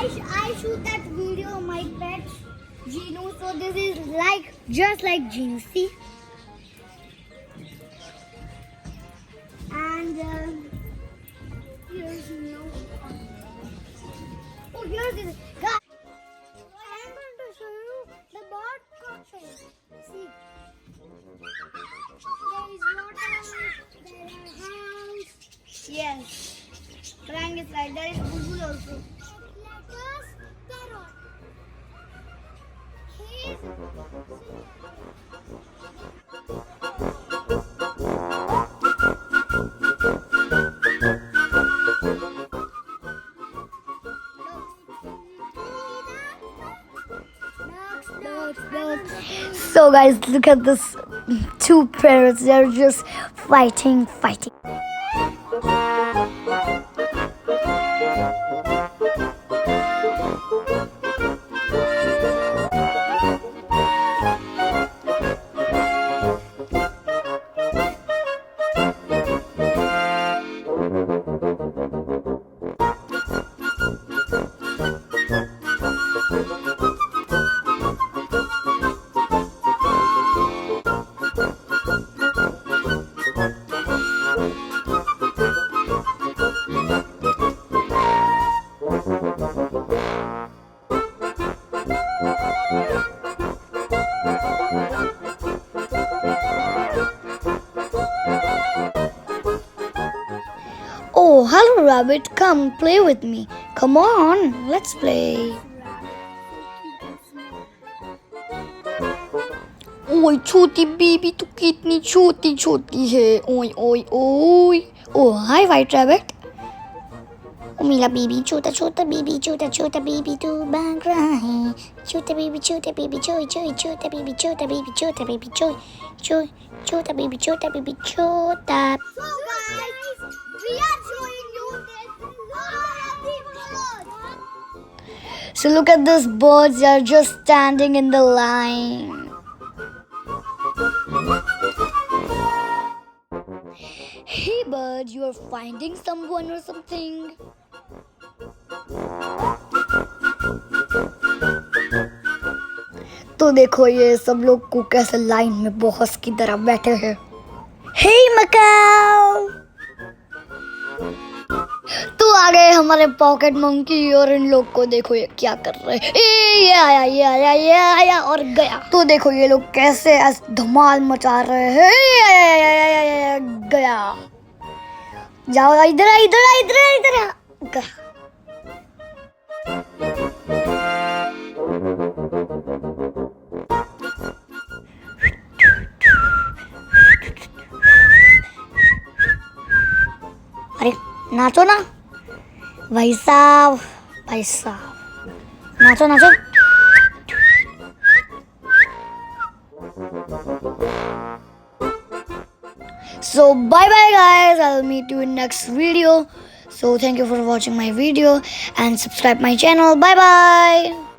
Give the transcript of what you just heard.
I shoot that video of my pet Gino. So this is like just like Gino. See. And here's no. Oh, here's this. Guys, I'm going to show you the bird cocktail. See, there is water, there are house. Yes, Prayag is right. There is Google also. Letters, carrot. So guys, look at this two parrots. They're just fighting. Oh, hello rabbit, come play with me. Come on, let's play. ओए छोटी baby तू कितनी छोटी छोटी है ओए ओए ओए ओ हाय वाइट रैबिट ओ मेरा बेबी छोटा बेबी तू भाग रहा है छोटा बेबी चोय छोटा बेबी चोय छोटा बेबी छोटा we are showing you this. So look at those birds, they are just standing in the line. Hey bird, you are finding someone or something? तो देखो ये सब लोग को कैसे लाइन में बॉस की तरह बैठे हैं. Hey Macau! तो आ गए हमारे पॉकेट मंकी और इन लोग को देखो ये क्या कर रहे हैं. ये आया और गया. तो देखो ये लोग कैसे धमाल मचा रहे हैं. गया. जाओ इधर गया. अरे नाचो ना भाई साहब नाचो So bye guys, I'll meet you in next video. So thank you for watching my video and subscribe my channel. Bye.